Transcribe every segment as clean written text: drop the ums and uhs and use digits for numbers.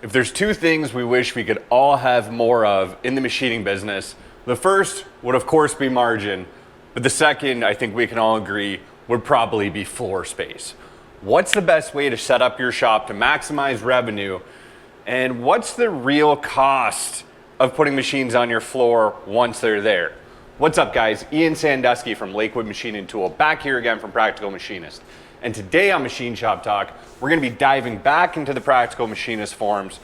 If there's two things we wish we could all have more of in the machining business, the first would of course be margin, but the second, I think we can all agree, would probably be floor space. What's the best way to set up your shop to maximize revenue, and what's the real cost of putting machines on your floor once they're there? What's up guys, Ian Sandusky from Lakewood Machine Tool, back here again from Practical Machinist. And today on Machine Shop Talk, we're going to be diving back into the Practical Machinist forums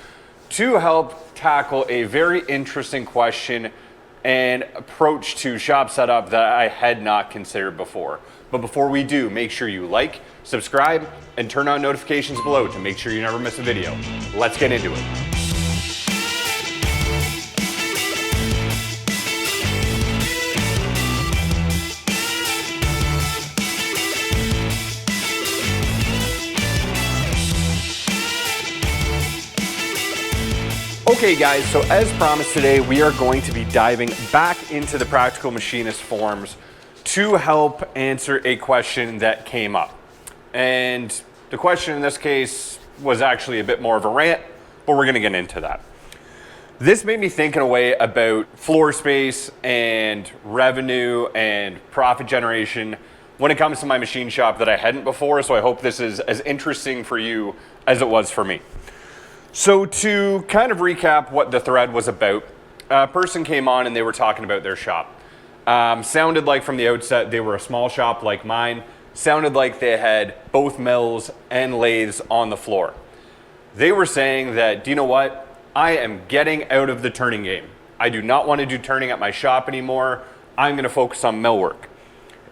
to help tackle a very interesting question and approach to shop setup that I had not considered before. But before we do, make sure you like, subscribe, and turn on notifications below to make sure you never miss a video. Let's get into it. Okay guys, so as promised today, we are going to be diving back into the Practical Machinist forums to help answer a question that came up. And the question in this case was actually a bit more of a rant, but we're gonna get into that. This made me think in a way about floor space and revenue and profit generation when it comes to my machine shop that I hadn't before, so I hope this is as interesting for you as it was for me. So to kind of recap what the thread was about, a person came on and they were talking about their shop. Sounded like from the outset they were a small shop like mine. Sounded like they had both mills and lathes on the floor. They were saying that, do you know what? I am getting out of the turning game. I do not want to do turning at my shop anymore. I'm going to focus on millwork.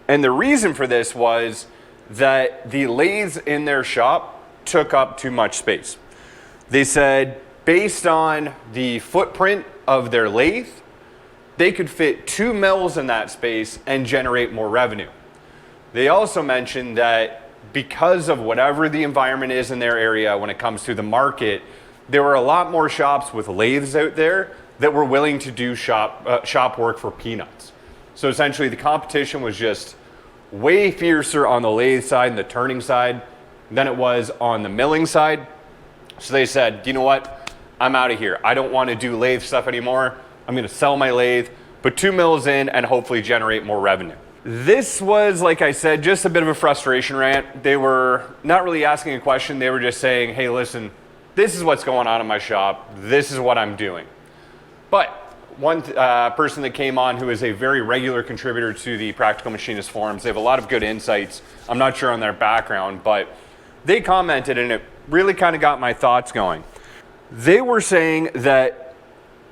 And the reason for this was that the lathes in their shop took up too much space. They said, based on the footprint of their lathe, they could fit 2 mills in that space and generate more revenue. They also mentioned that because of whatever the environment is in their area when it comes to the market, there were a lot more shops with lathes out there that were willing to do shop work for peanuts. So essentially the competition was just way fiercer on the lathe side and the turning side than it was on the milling side. So they said, you know what, I'm out of here. I don't want to do lathe stuff anymore. I'm going to sell my lathe, put 2 mills in, and hopefully generate more revenue. This was, like I said, just a bit of a frustration rant. They were not really asking a question. They were just saying, hey, listen, this is what's going on in my shop. This is what I'm doing. But one person that came on who is a very regular contributor to the Practical Machinist forums, they have a lot of good insights. I'm not sure on their background, but they commented and it really kind of got my thoughts going. They were saying that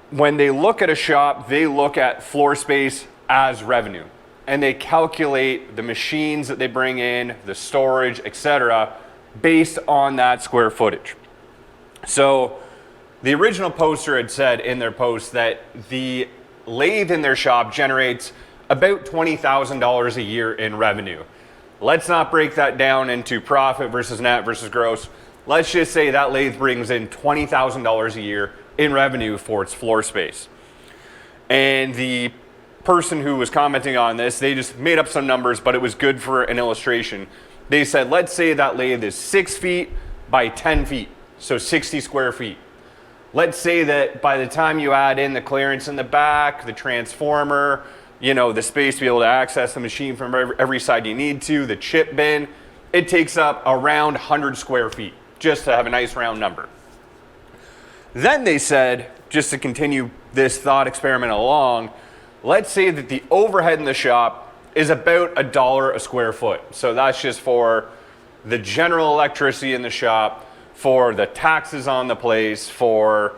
when they look at a shop, they look at floor space as revenue, and they calculate the machines that they bring in, the storage, etc., based on that square footage. So the original poster had said in their post that the lathe in their shop generates about $20,000 a year in revenue. Let's not break that down into profit versus net versus gross. Let's just say that lathe brings in $20,000 a year in revenue for its floor space. And the person who was commenting on this, they just made up some numbers, but it was good for an illustration. They said, let's say that lathe is 6 feet by 10 feet, so 60 square feet. Let's say that by the time you add in the clearance in the back, the transformer, you know, the space to be able to access the machine from every side you need to, the chip bin, it takes up around 100 square feet, just to have a nice round number. Then they said, just to continue this thought experiment along, let's say that the overhead in the shop is about $1 a square foot. So that's just for the general electricity in the shop, for the taxes on the place, for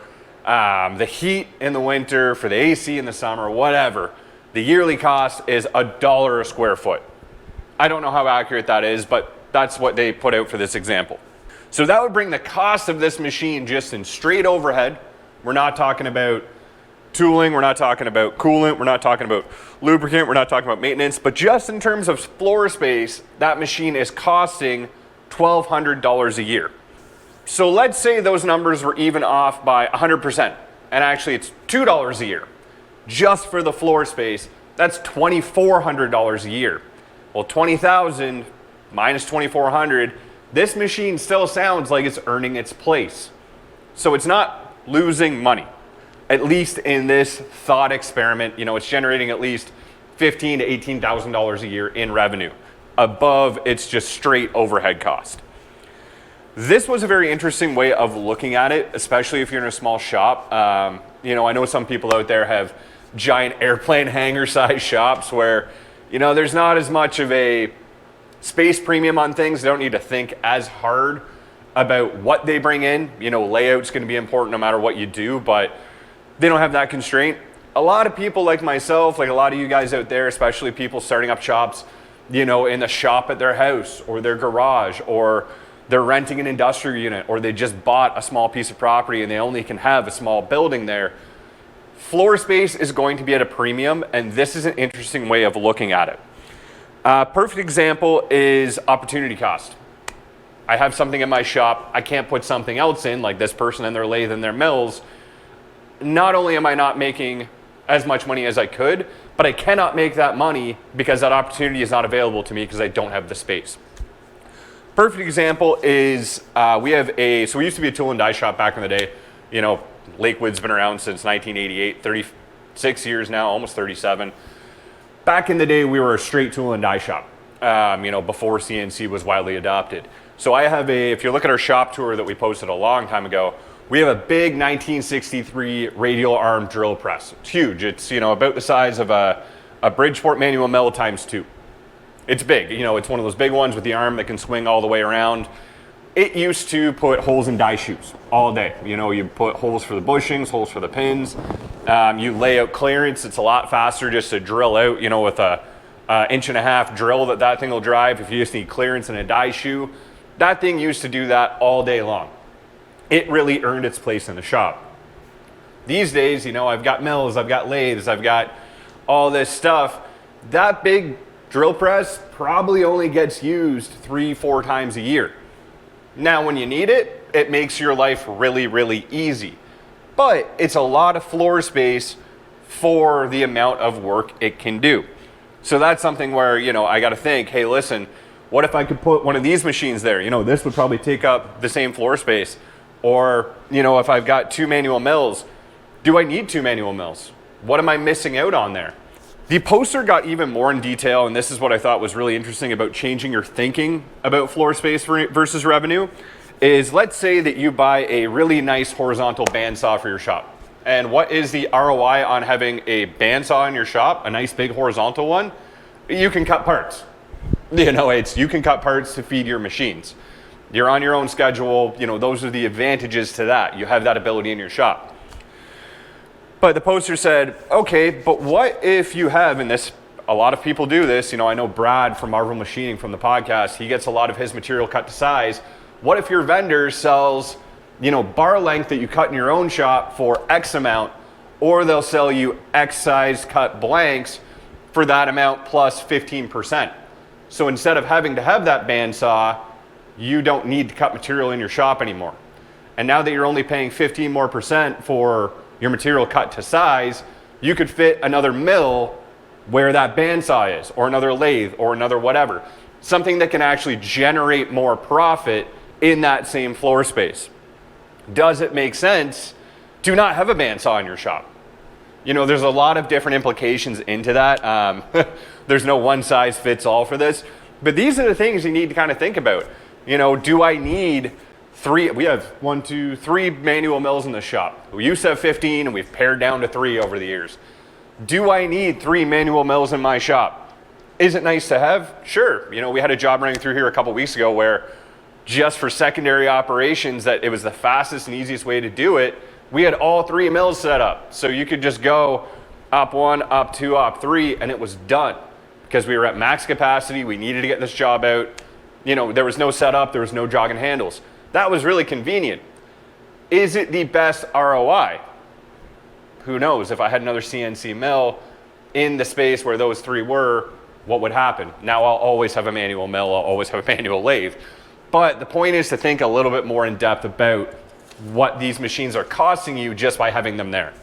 the heat in the winter, for the AC in the summer, whatever. The yearly cost is $1 a square foot. I don't know how accurate that is, but that's what they put out for this example. So that would bring the cost of this machine just in straight overhead. We're not talking about tooling, we're not talking about coolant, we're not talking about lubricant, we're not talking about maintenance, but just in terms of floor space, that machine is costing $1,200 a year. So let's say those numbers were even off by 100%, and actually it's $2 a year. Just for the floor space, that's $2,400 a year. Well, 20,000 minus 2,400, this machine still sounds like it's earning its place. So it's not losing money, at least in this thought experiment. It's generating at least $15,000 to $18,000 a year in revenue above its just straight overhead cost. This was a very interesting way of looking at it, especially if you're in a small shop. I know some people out there have giant airplane hangar size shops where, there's not as much of a space premium on things. They don't need to think as hard about what they bring in. Layout's going to be important no matter what you do, but they don't have that constraint. A lot of people like myself, like a lot of you guys out there, especially people starting up shops, in the shop at their house or their garage, or they're renting an industrial unit, or they just bought a small piece of property and they only can have a small building there. Floor space is going to be at a premium, and this is an interesting way of looking at it. Perfect example is opportunity cost. I have something in my shop, I can't put something else in, like this person and their lathe and their mills. Not only am I not making as much money as I could, but I cannot make that money because that opportunity is not available to me because I don't have the space. Perfect example is we used to be a tool and die shop back in the day. Lakewood's been around since 1988, 36 years now, almost 37. Back in the day, we were a straight tool and die shop, before CNC was widely adopted. So I have if you look at our shop tour that we posted a long time ago, we have a big 1963 radial arm drill press. It's huge. It's, about the size of a Bridgeport manual mill times 2. It's big. It's one of those big ones with the arm that can swing all the way around. It used to put holes in die shoes all day. You put holes for the bushings, holes for the pins. You lay out clearance. It's a lot faster just to drill out, with a 1.5-inch drill that thing will drive. If you just need clearance in a die shoe, that thing used to do that all day long. It really earned its place in the shop. These days, I've got mills, I've got lathes, I've got all this stuff. That big drill press probably only gets used 3-4 times a year. Now, when you need it, it makes your life really, really easy. But it's a lot of floor space for the amount of work it can do. So that's something where, I got to think, hey, listen, what if I could put one of these machines there? This would probably take up the same floor space. Or, if I've got 2 manual mills, do I need 2 manual mills? What am I missing out on there? The poster got even more in detail, and this is what I thought was really interesting about changing your thinking about floor space versus revenue, is let's say that you buy a really nice horizontal bandsaw for your shop. And what is the ROI on having a bandsaw in your shop, a nice big horizontal one? You can cut parts. You can cut parts to feed your machines. You're on your own schedule. Those are the advantages to that. You have that ability in your shop. But the poster said, okay, but what if you have, and this, a lot of people do this, I know Brad from Marvel Machining from the podcast, he gets a lot of his material cut to size. What if your vendor sells, bar length that you cut in your own shop for X amount, or they'll sell you X size cut blanks for that amount plus 15%. So instead of having to have that bandsaw, you don't need to cut material in your shop anymore. And now that you're only paying 15% more for your material cut to size, you could fit another mill where that bandsaw is, or another lathe, or another whatever. Something that can actually generate more profit in that same floor space. Does it make sense to not have a bandsaw in your shop? There's a lot of different implications into that. There's no one size fits all for this, but these are the things you need to kind of think about. Do I need 3? We have 3 manual mills in the shop. We used to have 15 and we've pared down to 3 over the years. Do I need 3 manual mills in my shop? Is it nice to have? Sure. We had a job running through here a couple weeks ago where just for secondary operations, that it was the fastest and easiest way to do it. We had all 3 mills set up. So you could just go op 1, op 2, op 3, and it was done. Because we were at max capacity, we needed to get this job out. There was no setup, there was no jogging handles. That was really convenient. Is it the best ROI? Who knows? If I had another CNC mill in the space where those 3 were, what would happen? Now I'll always have a manual mill, I'll always have a manual lathe. But the point is to think a little bit more in depth about what these machines are costing you just by having them there.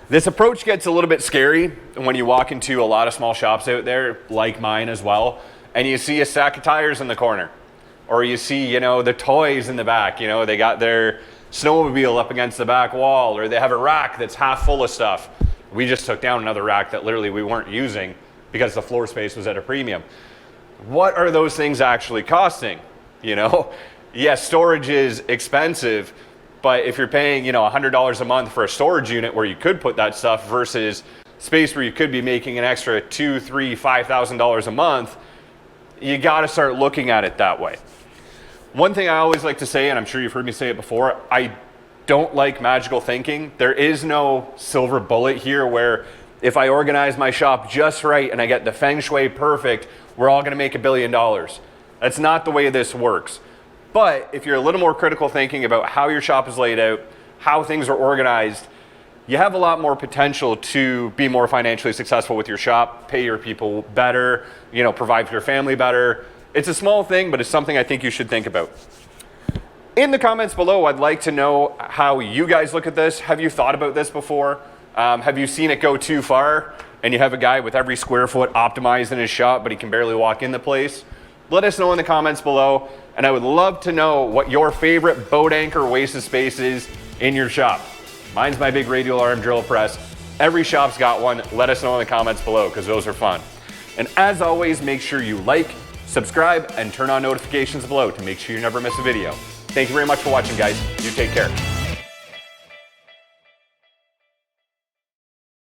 This approach gets a little bit scary when you walk into a lot of small shops out there, like mine as well, and you see a stack of tires in the corner. Or you see, the toys in the back, they got their snowmobile up against the back wall, or they have a rack that's half full of stuff. We just took down another rack that literally we weren't using because the floor space was at a premium. What are those things actually costing? You know, yes, storage is expensive, but if you're paying, you know, $100 a month for a storage unit where you could put that stuff versus space where you could be making an extra $2,000, $3,000, $5,000 a month, you got to start looking at it that way. One thing I always like to say, and I'm sure you've heard me say it before, I don't like magical thinking. There is no silver bullet here where if I organize my shop just right and I get the feng shui perfect, we're all gonna make $1 billion. That's not the way this works. But if you're a little more critical thinking about how your shop is laid out, how things are organized, you have a lot more potential to be more financially successful with your shop, pay your people better, you know, provide for your family better. It's a small thing, but it's something I think you should think about. In the comments below, I'd like to know how you guys look at this. Have you thought about this before? Have you seen it go too far and you have a guy with every square foot optimized in his shop, but he can barely walk in the place? Let us know in the comments below, and I would love to know what your favorite boat anchor waste of space is in your shop. Mine's my big radial arm drill press. Every shop's got one. Let us know in the comments below because those are fun. And as always, make sure you like, subscribe, and turn on notifications below to make sure you never miss a video. Thank you very much for watching, guys. You take care.